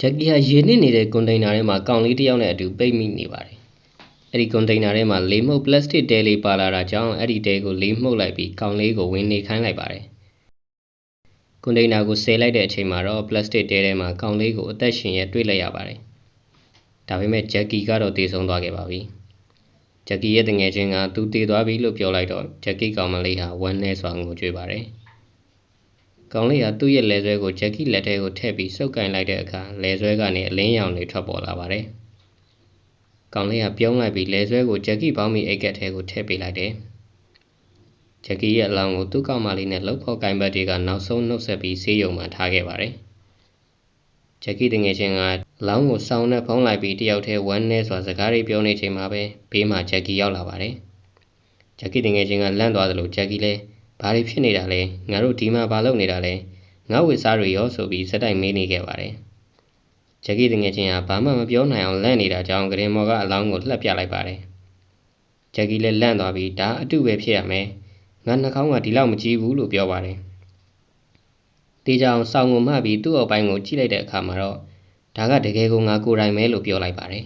ဂျက်ကီဟာရေနစ်နေတဲ့ကွန်တိန်နာထဲမှာကောင်လေးတစ်ယောက်နဲ့အတူပိတ်မိနေပါတယ်။အဲ့ဒီကွန်တိန်နာထဲမှာလေမှုတ်ပလတ်စတစ်တဲလေးပါလာတာကြောင့်အဲ့ဒီတဲကိုလေမှုတ်လိုက်ပြီးကောင်လေးကိုဝင်နေခိုင်းလိုက်ပါတယ်။ကွန်တိန်နာကိုဆယ်လိုက်တဲ့အချိန်မှာတော့ပလတ်စတစ်တဲထဲမှာကောင်လေးကိုအသက်ရှင်ရဲတွေ့လိုက်ရပါတယ်။ဒါပေမဲ့ဂျက်ကီကတော့သေဆုံးသွားခဲ့ပါပြီ။ဂျက်ကီရဲ့တငယ်ချင်းကသူသေသွားပြီလို့ပြောလိုက်တော့ဂျက်ကီကောင်မလေးဟာဝမ်းနည်းစွာငိုကြွေးပါတယ်။ကောင်လေးဟာသူ့ရဲ့လယ်ဆွဲကိုဂျက်ကီလက်ထဲကိုထည့်ပြီးစုပ်ကင်လိုက်တဲ့အခါလယ်ဆွဲကနေအလင်းရောင်တွေထွက်ပေါ်လာပါတယ်။ကောင်လေးဟာပြုံးလိုက်ပြီးလယ်ဆွဲကိုဂျက်ကီပေါင်းပြီးအိတ်ကက်ထဲကိုထည့်ပေးလိုက်တယ်။ဂျက်ကီရဲ့အလောင်းကိုသူ့ကောင်မလေးနဲ့လှုပ်ဖော်ကိုင်ဘတ်တွေကနောက်ဆုံးနှုတ်ဆက်ပြီးဆေးရုံမှာထားခဲ့ပါတယ်။ဂျက်ကီတငယ်ချင်းကလောင်းကိုစောင်းနဲ့ဖုံးလိုက်ပြီးတယောက်တည်းဝမ်းနည်းစွာစကားတွေပြောနေချိန်မှာပဲဘေးမှာဂျက်ကီရောက်လာပါတယ်။ဂျက်ကီတငယ်ချင်းကလန့်သွားသလိုဂျက်ကီလည်းဘာတွေဖြစ်နေတာလဲငါတို့ဒီမှာဘာလုပ်နေတာလဲငါ့ဝစ်စားတွေရောဆိုပြီးစက်တိုက်မေးနေခဲ့ပါတယ်ဂျက်ကီတငယ်ချင်းကဘာမှမပြောနိုင်အောင်လန့်နေတာကြောင့်ဂရင်မော်ကအလောင်းကိုလှက်ပြလိုက်ပါတယ်ဂျက်ကီလည်းလန့်သွားပြီးဒါအတုပဲဖြစ်ရမယ်ငါနှာခေါင်းကဒီလောက်မကြီးဘူးလို့ပြောပါတယ်တေးကြအောင်စောင်းကိုမှပြီးသူ့အောက်ပိုင်းကိုကြည့်လိုက်တဲ့အခါမှာတော့ဒါကတကယ်ကိုငါကိုယ်တိုင်ပဲလို့ပြောလိုက်ပါတယ်